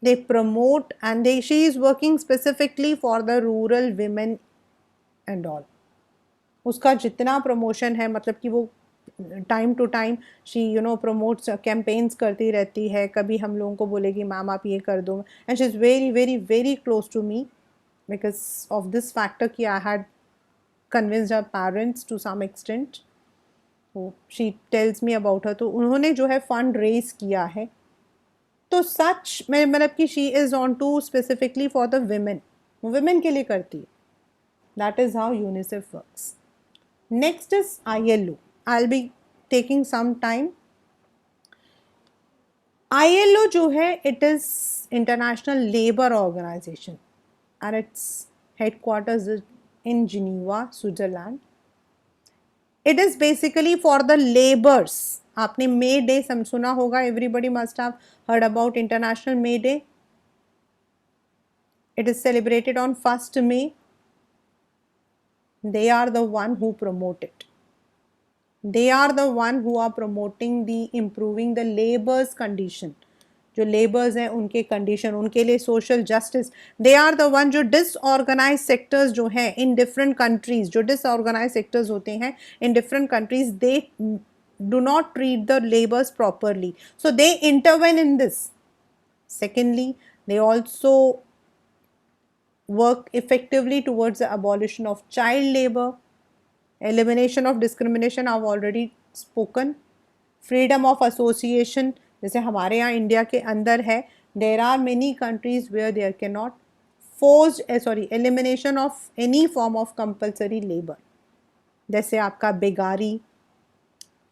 S1: they promote and she is working specifically for the rural women and all. उसका जितना promotion है मतलब कि वो time to time she promotes campaigns करती रहती है. कभी हम लोगों को बोलेगी मैम आप ये कर दो and she is very very very close to me because of this factor कि I had convinced her parents to some extent. वो she tells me about her, तो उन्होंने जो है फंड रेज किया है। तो सच मैं मतलब कि she is on to specifically for the women, women के लिए करती है। That is how UNICEF works. Next is ILO। I will be taking some time. ILO जो है it is international labour organisation and its headquarters is in Geneva, Switzerland. It is basically for the laborers. आपने May Day सुना होगा, everybody must have heard about International May Day. It is celebrated on 1st May. They are the one who promote it. They are the one who are promoting the improving the labor's condition. जो labours हैं उनके condition, उनके लिए social justice. They are the one जो disorganise sectors जो हैं in different countries, जो disorganise sectors होते हैं in different countries, they do not treat the labours properly, so they intervene in this. Secondly, they also work effectively towards the abolition of child labor, elimination of discrimination, I've already spoken, freedom of association, जैसे हमारे यहाँ India के अंदर है, there are many countries where there cannot elimination of any form of compulsory labor, जैसे आपका बेगारी,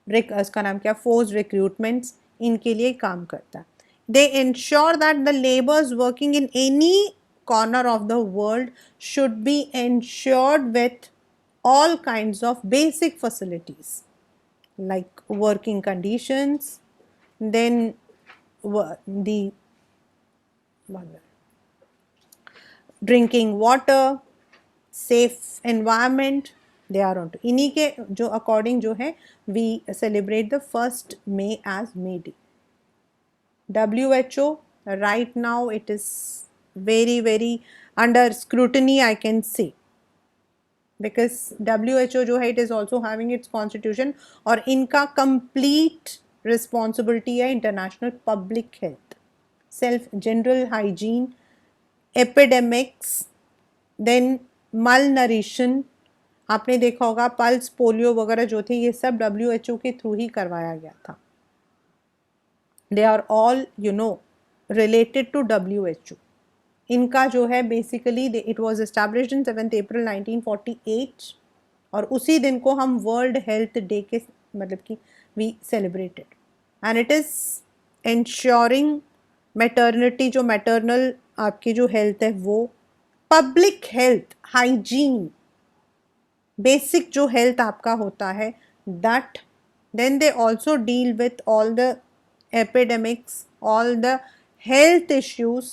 S1: उसका नाम क्या, फोर्स रिक्रूटमेंट्स, इनके लिए काम करता है। दे ensure that the labours working in any corner of the world should be ensured with all kinds of basic facilities like working conditions, then the drinking water, safe environment, they are on to इन्हीं के जो according जो है we celebrate the 1st May as May Day. WHO right now it is very under scrutiny, I can say, because WHO जो है it is also having its constitution और इनका complete responsibility है international public health, self general hygiene, epidemics, then malnutrition। आपने देखा होगा pulse polio वगैरह जो थे ये सब WHO के थ्रू ही करवाया गया था। They are all related to WHO। इनका जो है basically it was established in 7 April 1948 और उसी दिन को हम वर्ल्ड हेल्थ डे के मतलब कि we celebrated, and it is ensuring maternity, जो मैटरनल आपकी जो हेल्थ है वो, पब्लिक हेल्थ, हाइजीन, बेसिक जो हेल्थ आपका होता है that, then they also deal with all the epidemics, all the health issues.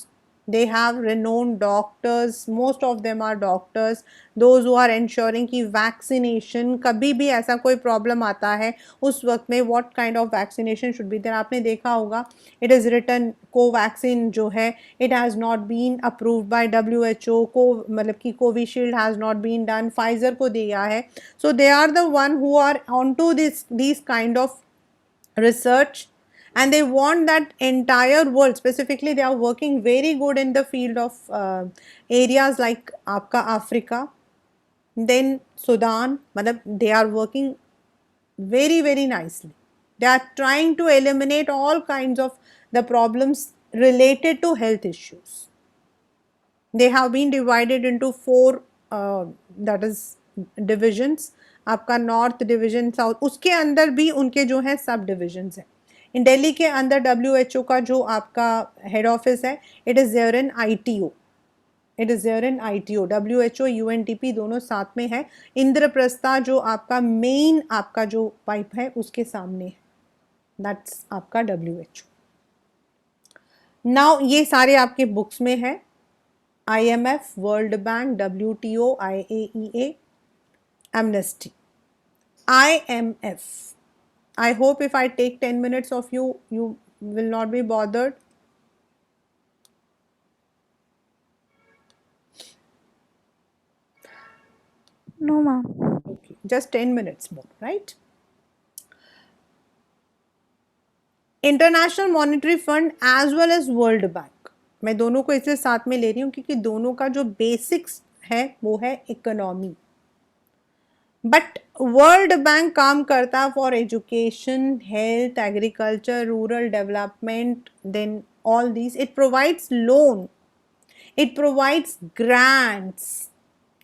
S1: They have renowned doctors, most of them are doctors, those who are ensuring कि vaccination, कभी भी ऐसा कोई problem आता है उस वक्त में what kind of vaccination should be there। आपने देखा होगा it is written कोवैक्सीन जो है it has not been approved by WHO, को मतलब कि Covishield has not been done, Pfizer को दिया है। So they are the one who are onto these kind of research, and they want that entire world, specifically they are working very good in the field of areas like आपका Africa, then Sudan, मतलब they are working very nicely, they are trying to eliminate all kinds of the problems related to health issues। they have been divided into 4 that is divisions, आपका north division, south, उसके अंदर भी उनके जो है सब divisions हैं। इन दिल्ली के अंदर WHO का जो आपका हेड ऑफिस है it is there in ITO, it is there in ITO, WHO UNDP दोनों साथ में है। इंद्रप्रस्था जो आपका मेन आपका जो पाइप है उसके सामने है, दैट्स आपका WHO। नाउ ये सारे आपके बुक्स में है, IMF, world bank, WTO, IAEA, Amnesty, IMF। I hope if I take 10 minutes of you will not be bothered।
S2: No, ma'am.
S1: Okay, just 10 minutes more, right? International Monetary Fund as well as World Bank, मैं दोनों को इसलिए साथ में ले रही हूँ क्योंकि दोनों का जो बेसिक्स है वो है इकोनॉमी। बट वर्ल्ड बैंक काम करता for education, health, agriculture, rural development, then all these. It provides loan, it provides grants.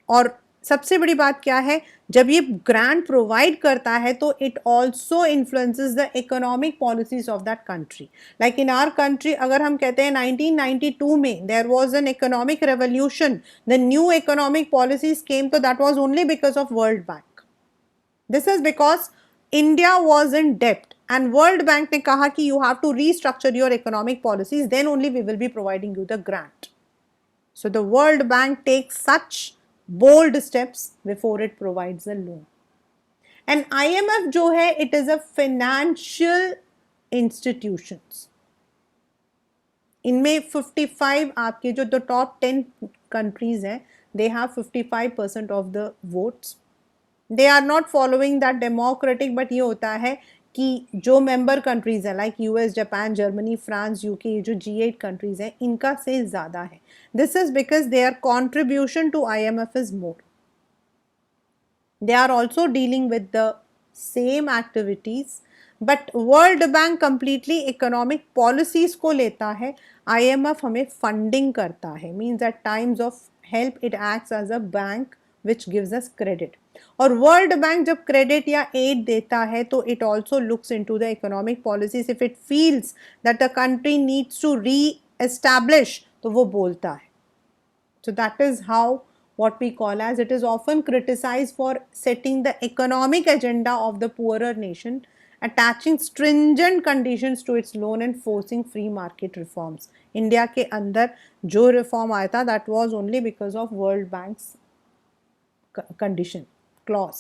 S1: और सबसे बड़ी बात क्या है, जब ये ग्रांट प्रोवाइड करता है तो it also influences the economic policies of that country. Like in our country, अगर हम कहते हैं 1992 में there was an economic revolution, the new economic policies came, तो that was only because of world bank. This is because India was in debt and World Bank ने कहा कि you have to restructure your economic policies, then only we will be providing you the grant. So the World Bank takes such bold steps before it provides a loan. And IMF जो है, it is a financial institutions. इनमें 55 आपके जो the top 10 countries हैं, they have 55% of the votes. They are not following that democratic, but ये होता है कि जो मेंबर कंट्रीज हैं like US, Japan, Germany, France, UK, ये जो G8 कंट्रीज हैं, इनका से ज़्यादा है. This is because their contribution to IMF is more. They are also dealing with the same activities, but world bank completely economic policies को लेता है. IMF हमें फंडिंग करता है, means at times of help it acts as a bank which gives us credit. और world bank जब credit या aid देता है तो it also looks in to the economic policies. If it feels that the country needs to re establish, तो वो बोलता है. So that is how what we call as, it is often criticized for setting the economic agenda of the poorer nation, attaching stringent conditions to its loan and forcing free market reforms. India के अंदर जो reform आया था, that was only because of World Bank's condition clause.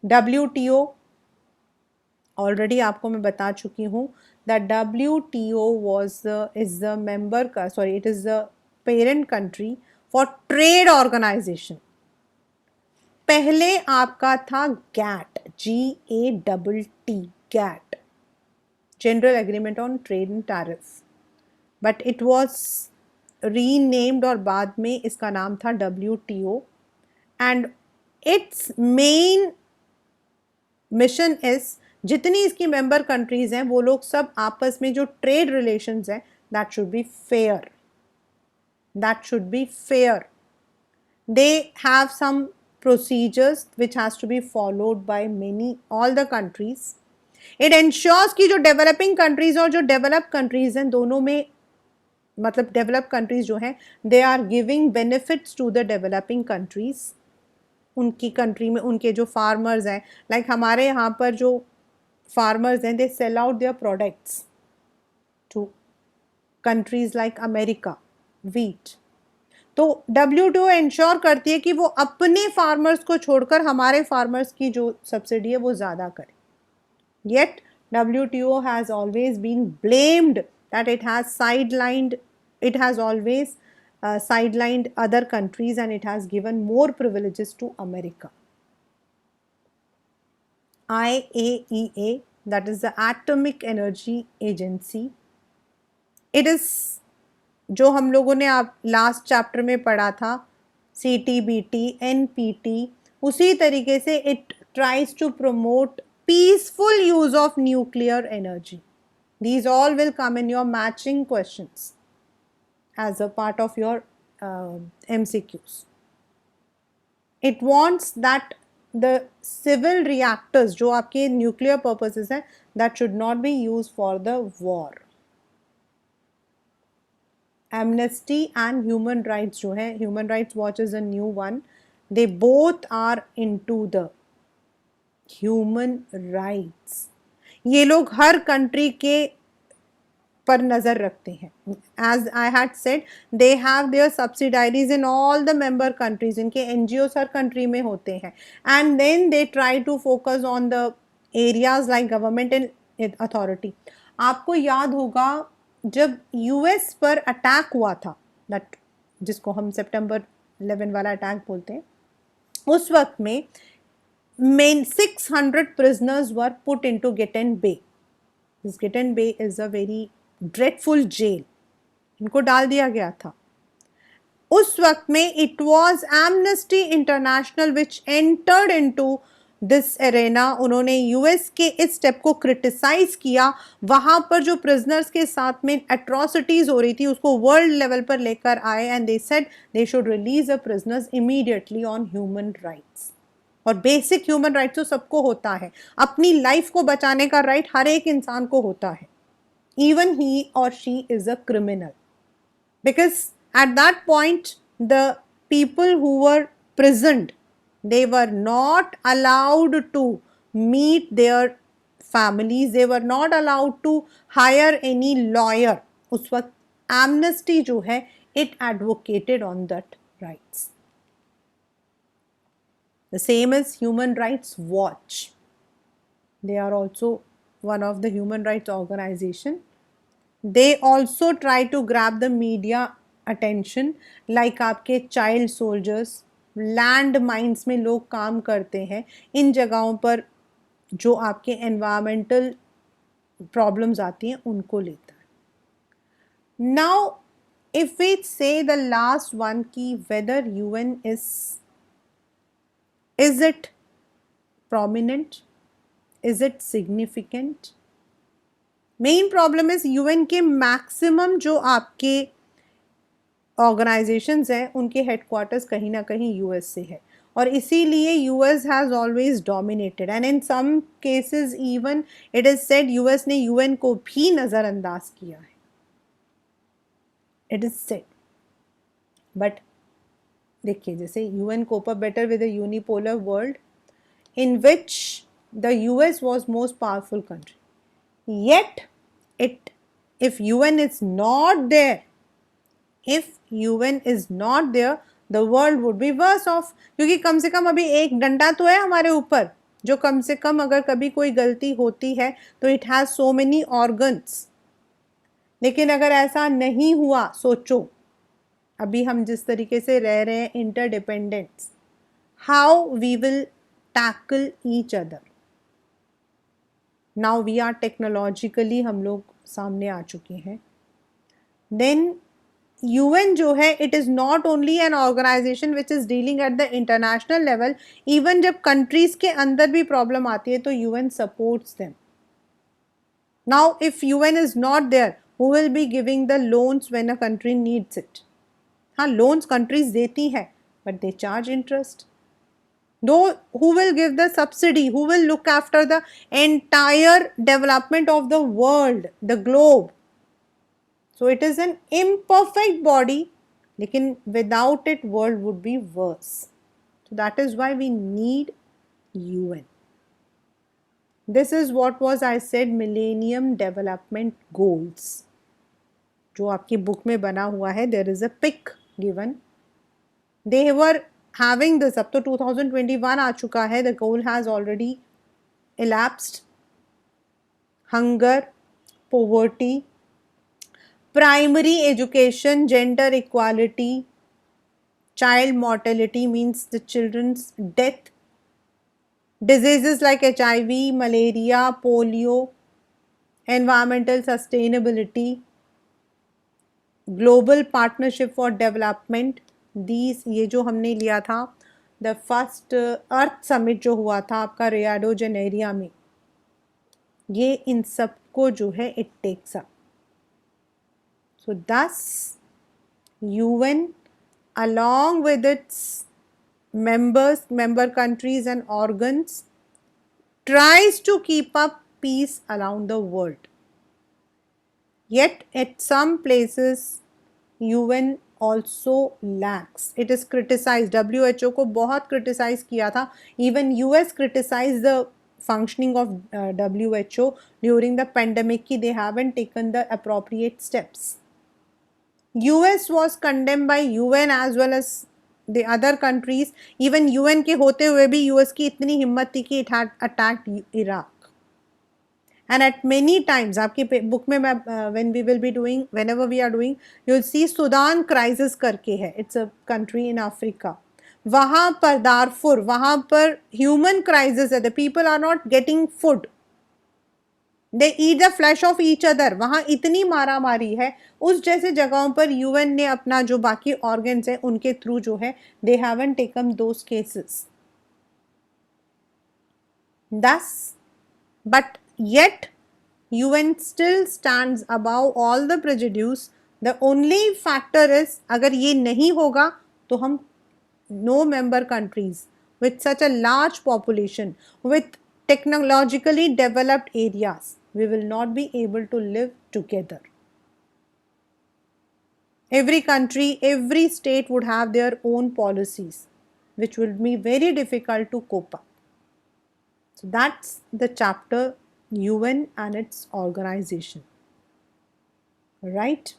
S1: WTO already आपको मैं बता चुकी हूँ that WTO is the member, sorry, it is the parent country for trade organization. पहले आपका था GATT, GATT, GATT, General Agreement on Trade and Tariff, but it was renamed और बाद में इसका नाम था WTO. And its main mission is, जितनी इसकी मेंबर कंट्रीज हैं वो लोग सब आपस में जो ट्रेड रिलेशंस हैं, that should be fair. That should be fair. They have some procedures which has to be followed by all the countries. It ensures कि जो डेवलपिंग कंट्रीज और जो डेवलप कंट्रीज हैं, दोनों में, मतलब डेवलप कंट्रीज जो हैं, they are giving benefits to the developing countries. उनकी कंट्री में उनके जो फार्मर्स हैं, लाइक हमारे यहाँ पर जो फार्मर्स हैं, they sell out their products to countries like America, wheat. तो WTO इंश्योर करती है कि वो अपने फार्मर्स को छोड़कर हमारे फार्मर्स की जो सब्सिडी है वो ज़्यादा करे. Yet WTO has always been blamed that it has always sidelined other countries and it has given more privileges to America. IAEA, that is the Atomic Energy Agency, it is, जो हम लोगों ने आप last chapter में पढ़ा था, CTBT, NPT, उसी तरीके से it tries to promote peaceful use of nuclear energy. These all will come in your matching questions as a part of your MCQs. It wants that the civil reactors जो आपके nuclear purposes हैं, that should not be used for the war. Amnesty and Human Rights जो है, Human Rights Watch is a new one. They both are into the human rights. ये लोग हर country के पर नज़र रखते हैं. As I had said, they have their subsidiaries in all the member countries. इनके NGOs हर कंट्री में होते हैं. And then they try to focus on the areas like government and authority. आपको याद होगा जब US पर अटैक हुआ था, that जिसको हम September 11 वाला अटैक बोलते हैं, उस वक्त में 600 prisoners were put into Gittin Bay. This Gittin Bay is a very dreadful jail. इनको डाल दिया गया था. उस वक्त में it was amnesty international which entered into this arena. उन्होंने यूएस के इस स्टेप को क्रिटिसाइज किया. वहां पर जो प्रिजनर्स के साथ में एट्रोसिटीज हो रही थी उसको वर्ल्ड लेवल पर लेकर आए and they said they should release the prisoners immediately on human rights. और बेसिक ह्यूमन राइट्स तो सबको होता है. अपनी लाइफ को बचाने का राइट हर एक इंसान को होता है. इवन ही और she is a criminal. Because at that point the people who were prisoned, they were not allowed to meet their families, they were not allowed to hire any lawyer. उस वक्त amnesty जो है it advocated on that rights. The same as Human Rights Watch. They are also one of the human rights organization. They also try to grab the media attention, like आपके child soldiers, land mines में लोग काम करते हैं. इन जगहों पर जो आपके एनवायरमेंटल प्रॉब्लम्स आती हैं उनको लेता है. Now if we say the last one की whether UN is it prominent, is it significant. Main problem is UN के मैक्सिमम जो आपके ऑर्गेनाइजेशंस हैं उनके हेडक्वार्टर्स कहीं ना कहीं यूएस से है और इसीलिए US has always dominated and in some cases even it is said US ने यूएन को भी नजरअंदाज किया है. It is said. बट देखिए जैसे UN cope up better with a unipolar world in which the US was most powerful country. Yet, if UN is not there, the world would be worse off. क्योंकि कम से कम अभी एक डंडा तो है हमारे ऊपर जो कम से कम अगर कभी कोई गलती होती है तो it has so many organs. लेकिन अगर ऐसा नहीं हुआ, सोचो अभी हम जिस तरीके से रह रहे हैं interdependence, how we will tackle each other. Now we are technologically हम लोग सामने आ चुके हैं. Then UN जो है it is not only an organization which is dealing at the international level. even जब countries के अंदर भी problem आती है तो UN supports them. Now if UN is not there, who will be giving the loans when a country needs it? हाँ loans countries देती है but they charge interest. Though who will give the subsidy, who will look after the entire development of the world, the globe? So it is an imperfect body, lekin without it world would be worse. So that is why we need UN. This is what was I said Millennium Development Goals. जो आपकी book में बना हुआ है, there is a pic given. They were having this up to 2021 आ चुका है. The goal has already elapsed. Hunger, poverty, primary education, gender equality, child mortality means the children's death, diseases like HIV, malaria, polio, environmental sustainability, global partnership for development. These ये जो हमने लिया था the first earth summit जो हुआ था आपका रियाडो Janeiro में, ये इन सबको जो है it takes up. So this UN along with its member countries and organs tries to keep up peace around the world. Yet at some places UN also lacks. It is criticized. WHO को बहुत criticize किया था. Even US criticized the functioning of WHO during the pandemic कि they haven't taken the appropriate steps. US was condemned by UN as well as the other countries. Even UN के होते हुए भी US की इतनी हिम्मत थी कि it had attacked Iraq. And at many times आपकी बुक में मैं whenever we are doing you'll see Sudan crisis करके है. It's a country in Africa. वहाँ पर दारफुर, वहाँ पर human crisis है. The people are not getting food. They eat the flash of each other, वहां इतनी मारा मारी है, उस जैसे जगहों पर यूएन ने अपना जो बाकी ऑर्गन्स है उनके थ्रू जो है they haven't taken those cases. Thus, but yet UN still stands above all the prejudice. The only factor is अगर ये नहीं होगा तो हम no member countries with such a large population, with technologically developed areas, we will not be able to live together. Every country, every state would have their own policies, which will be very difficult to cope up. So that's the chapter UN and its organization. Right?